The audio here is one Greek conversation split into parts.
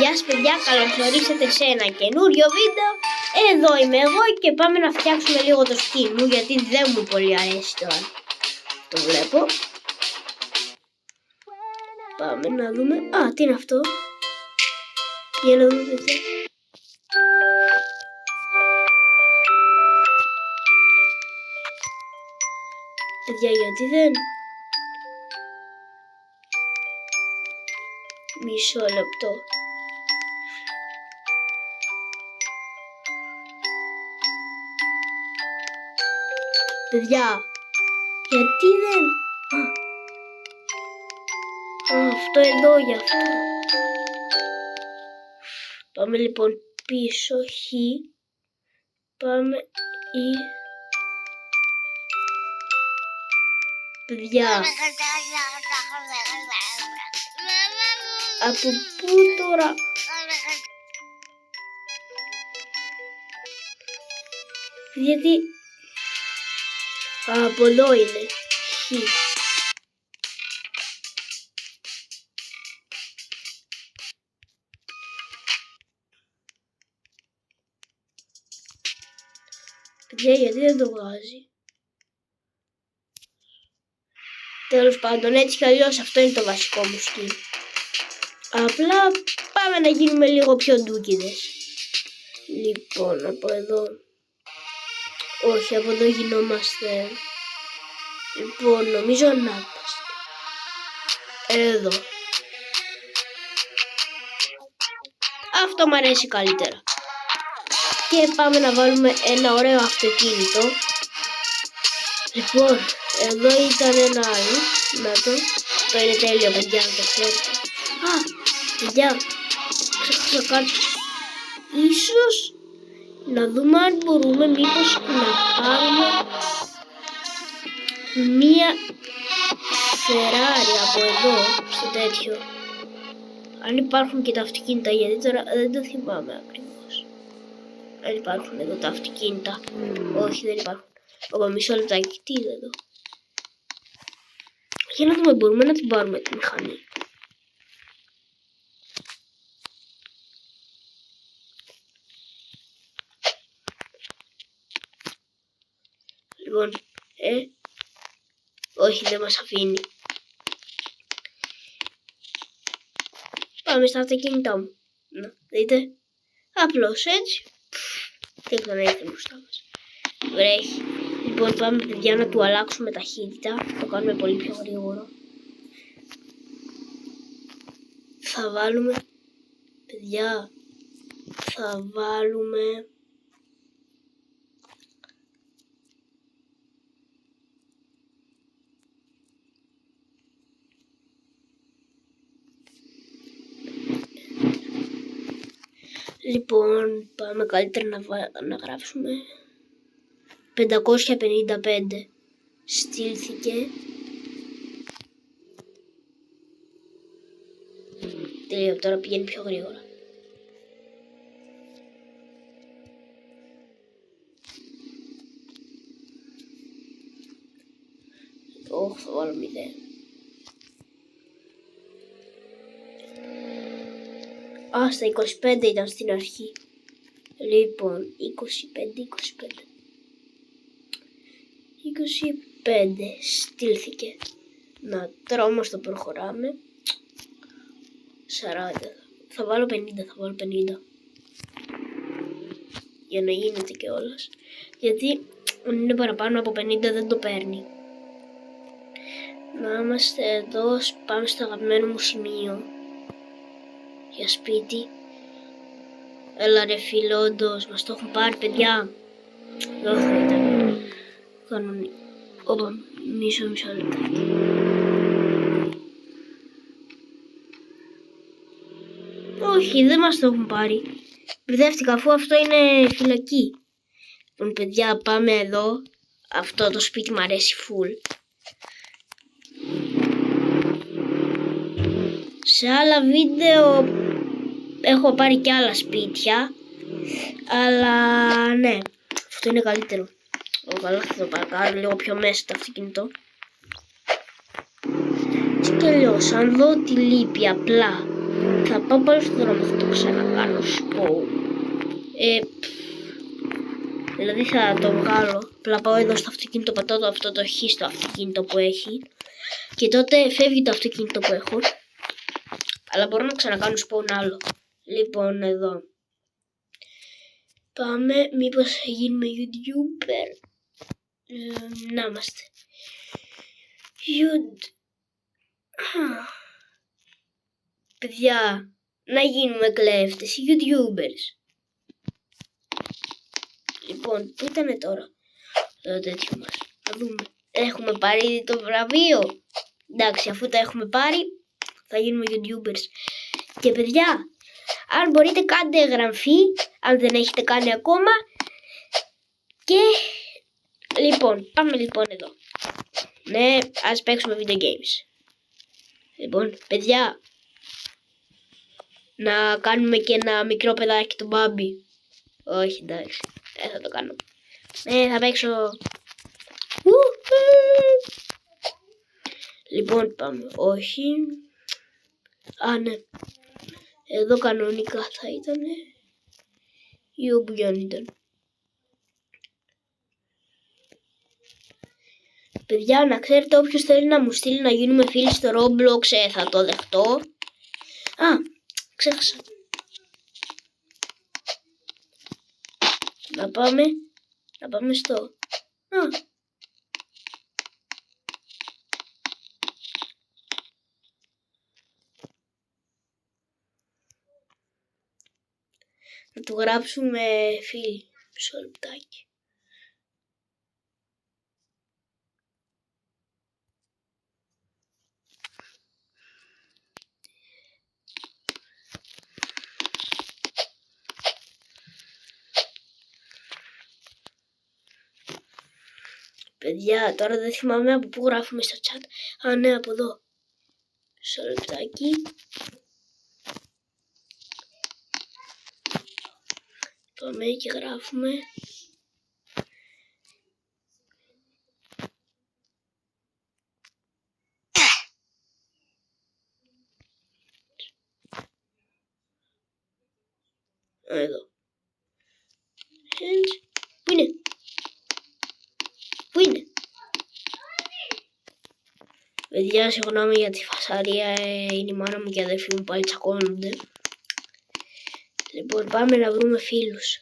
Γεια σας παιδιά, καλώς ορίσατε σε ένα καινούριο βίντεο. Εδώ είμαι εγώ και πάμε να φτιάξουμε λίγο το skin μου, γιατί δεν μου πολύ αρέσει τώρα. Το βλέπω. Πάμε να δούμε. Α, τι είναι αυτό? Για να δούμε παιδιά. Παιδιά, γιατί δεν... Μισό λεπτό. Παιδιά, γιατί δεν... αυτό εδώ γι' αυτό. Πάμε λοιπόν πίσω, χ. Πάμε ή... Παιδιά, από πού τώρα? Γιατί από εδώ είναι χ. Παιδιά, γιατί δεν το βγάζει? Τέλος πάντων, έτσι κι αλλιώς αυτό είναι το βασικό μου skin. Απλά πάμε να γίνουμε λίγο πιο ντούκιδες. Λοιπόν, από εδώ... Όχι, από εδώ γινόμαστε... Λοιπόν, νομίζω ανάπαστα. Εδώ. Αυτό μου αρέσει καλύτερα. Και πάμε να βάλουμε ένα ωραίο αυτοκίνητο. Λοιπόν, εδώ ήταν ένα άλλο. Να το. Το είναι τέλειο παιδιά, να το ξέρετε. Α, παιδιά, ξέχασα κάτι. Ίσως να δούμε αν μπορούμε μήπως να πάρουμε μία Ferrari από εδώ, στο τέτοιο. Αν υπάρχουν και τα αυτοκίνητα, γιατί τώρα δεν το θυμάμαι ακριβώς. Αν υπάρχουν εδώ τα αυτοκίνητα. Όχι, δεν υπάρχουν. Ωπα, μισό λεπτάκι, τι είναι εδώ? Για να δούμε, μπορούμε να την πάρουμε τη μηχανή. Λοιπόν, όχι, δεν μας αφήνει. Πάμε στα αυτοκίνητά μου. Να, δείτε. Απλώς έτσι. Τι να έρθει μπροστά μας. Βρέχει. Λοιπόν, πάμε παιδιά να του αλλάξουμε ταχύτητα. Το κάνουμε πολύ πιο γρήγορο. Θα βάλουμε... Παιδιά, θα βάλουμε... Λοιπόν, πάμε καλύτερα να γράψουμε 555. Στείλθηκε. Τέλειο, τώρα πηγαίνει πιο γρήγορα. Όχι, θα βάλω 0. Α, στα 25 ήταν στην αρχή. Λοιπόν, 25 στείλθηκε. Να, τώρα όμως το προχωράμε. 40. Θα βάλω 50, για να γίνεται κιόλας. Γιατί αν είναι παραπάνω από 50 δεν το παίρνει. Να είμαστε εδώ, πάμε στο αγαπημένο μου σημείο. Για σπίτι. Έλα ρε φίλε, όντως, μας το έχουν πάρει παιδιά. Εδώ θα ήταν κανονικό. Ωπα, μισό λεπτάκι. Όχι, δεν μας το έχουν πάρει. Μπερδεύτηκα, αφού αυτό είναι φυλακή. Λοιπόν παιδιά, πάμε εδώ. Αυτό το σπίτι μου αρέσει full. Σε άλλα βίντεο έχω πάρει και άλλα σπίτια, αλλά ναι, αυτό είναι καλύτερο. Καλά, θα το παρακάρω λίγο πιο μέσα το αυτοκίνητο. Έτσι κι αλλιώς, αν δω τη λύπη απλά Θα πάω πάλι στον δρόμο, θα το ξανακάνω, σου πω. Δηλαδή θα το βγάλω, απλά πάω εδώ στο αυτοκίνητο, πατάω αυτό το χ στο αυτοκίνητο που έχει και τότε φεύγει το αυτοκίνητο που έχω, αλλά μπορώ να ξανακάνω spawn άλλο. Λοιπόν, εδώ πάμε, μήπως γίνουμε YouTuber. Να είμαστε παιδιά, να γίνουμε κλέφτες, YouTubers. Λοιπόν, πού ήταν τώρα το τέτοιο μας, να δούμε. Έχουμε πάρει ήδη το βραβείο. Εντάξει, αφού τα έχουμε πάρει θα γίνουμε YouTubers. Και παιδιά, αν μπορείτε κάντε εγγραφή, αν δεν έχετε κάνει ακόμα. Και λοιπόν, πάμε λοιπόν εδώ. Ναι, ας παίξουμε video games. Λοιπόν, παιδιά, να κάνουμε και ένα μικρό παιδάκι του Μπάμπι. Όχι, εντάξει, δεν θα το κάνω. Ναι, θα παίξω. Λοιπόν, πάμε. Όχι. Α, ναι. Εδώ κανονικά θα ήταν. Ή όπου κι αν ήταν. Παιδιά, να ξέρετε, όποιος θέλει να μου στείλει να γίνουμε φίλοι στο Roblox, θα το δεχτώ. Α, ξέχασα. Να πάμε στο... Α. Να του γράψουμε φίλοι. Μισό λεπτάκι. Παιδιά, τώρα δεν θυμάμαι από πού γράφουμε στο chat. Α, ναι, από εδώ. Μισό λεπτάκι. Πάμε και γράφουμε. Εδώ. Πού είναι? Πού είναι? Παιδιά, συγγνώμη για τη φασαρία, είναι η μάνα μου και η αδερφή μου πάλι τσακώνονται. Λοιπόν, πάμε να βρούμε φίλους.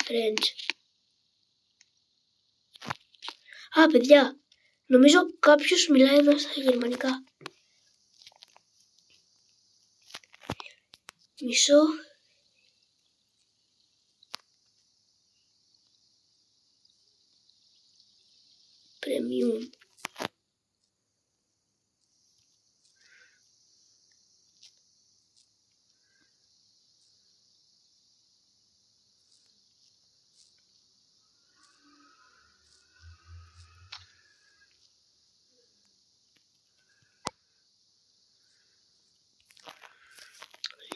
Friends. Α, παιδιά, νομίζω κάποιος μιλάει εδώ στα γερμανικά. Μισό. Premium.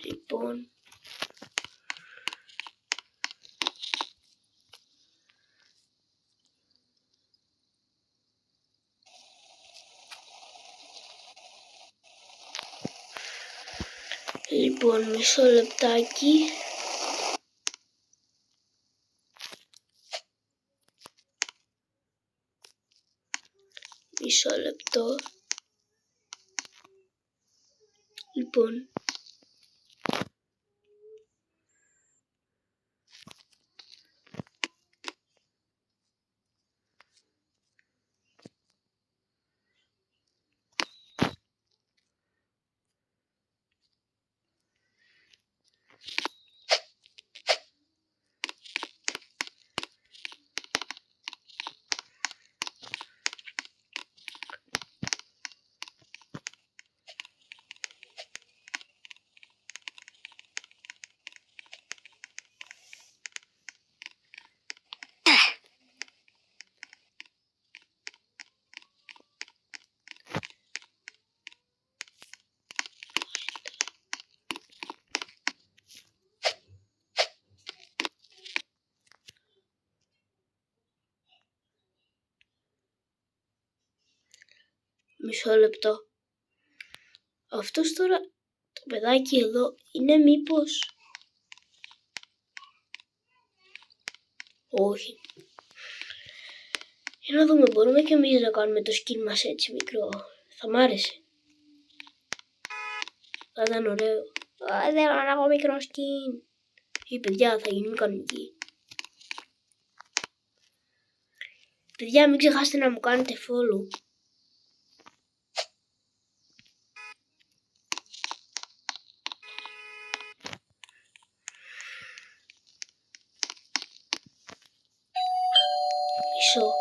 Λοιπόν. Λοιπόν, μισό λεπτάκι. Μισό λεπτό. Λοιπόν. Μισό λεπτό. Αυτός τώρα, το παιδάκι εδώ, είναι μήπως... Όχι. Για να δούμε, μπορούμε και εμείς να κάνουμε το skin μας έτσι μικρό. Θα μ' άρεσε. Θα ήταν ωραίο. Θέλω να έχω μικρό skin. Παιδιά, θα γίνει κανονική. Παιδιά, μην ξεχάσετε να μου κάνετε follow. Μισό.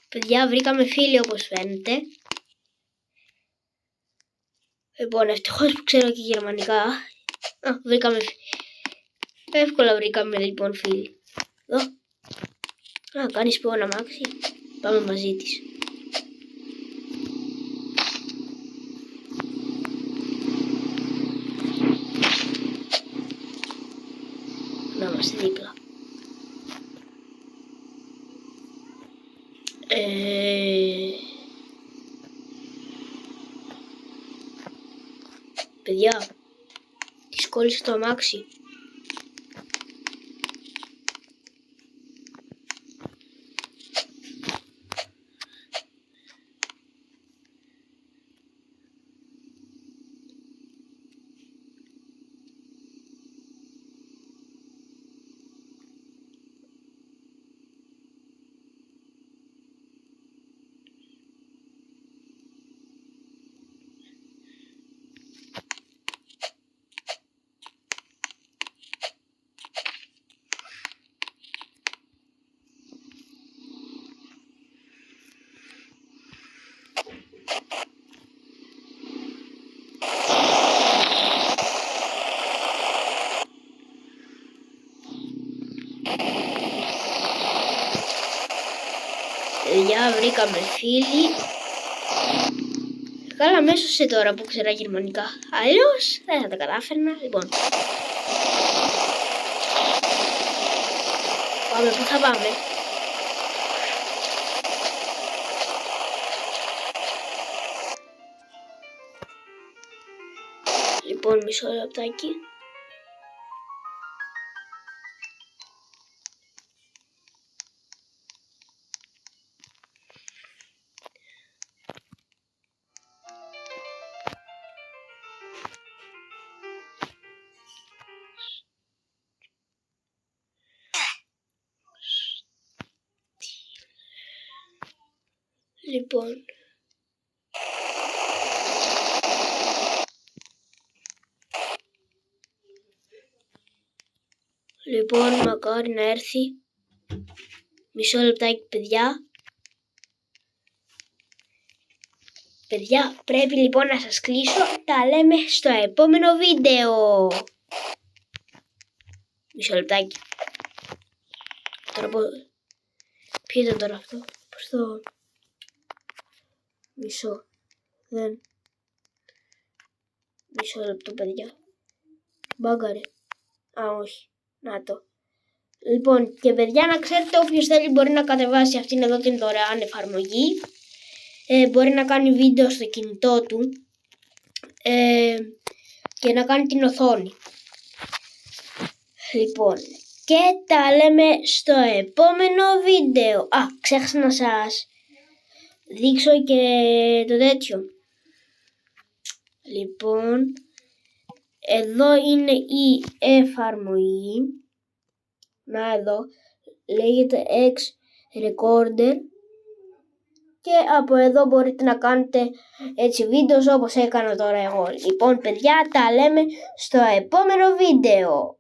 Παιδιά, βρήκαμε φίλοι όπως φαίνεται. Λοιπόν, ευτυχώς που ξέρω και γερμανικά. Βρήκαμε εύκολα βρήκαμε λοιπόν φίλοι. Εδώ. Κάνει σπιόν αμάξι. Πάμε μαζί της. Να είμαστε δίπλα. Παιδιά, της κόλλησε το αμάξι. Παιδιά, βρήκαμε φίλοι. Καλά, μέσω σε τώρα που ξέρα γερμανικά. Αλλιώς δεν θα τα κατάφερνα. Λοιπόν, πάμε, πού θα πάμε? Λοιπόν, μισό λεπτάκι. Λοιπόν, μακάρι να έρθει. Μισό λεπτάκι, παιδιά. Παιδιά, πρέπει λοιπόν να σας κλείσω. Τα λέμε στο επόμενο βίντεο. Μισό λεπτάκι. Τώρα ποιο ήταν τώρα αυτό? Πώς το... Μισό λεπτό, παιδιά. Μπάγκαρε. Όχι. Να το. Λοιπόν, και παιδιά, να ξέρετε, όποιος θέλει μπορεί να κατεβάσει αυτήν εδώ την δωρεάν εφαρμογή. μπορεί να κάνει βίντεο στο κινητό του και να κάνει την οθόνη. Λοιπόν, και τα λέμε στο επόμενο βίντεο. Ξέχασα να σας δείξω και το τέτοιο. Λοιπόν, εδώ είναι η εφαρμογή. Να εδώ, λέγεται X Recorder. Και από εδώ μπορείτε να κάνετε έτσι βίντεο όπως έκανα τώρα εγώ. Λοιπόν παιδιά, τα λέμε στο επόμενο βίντεο.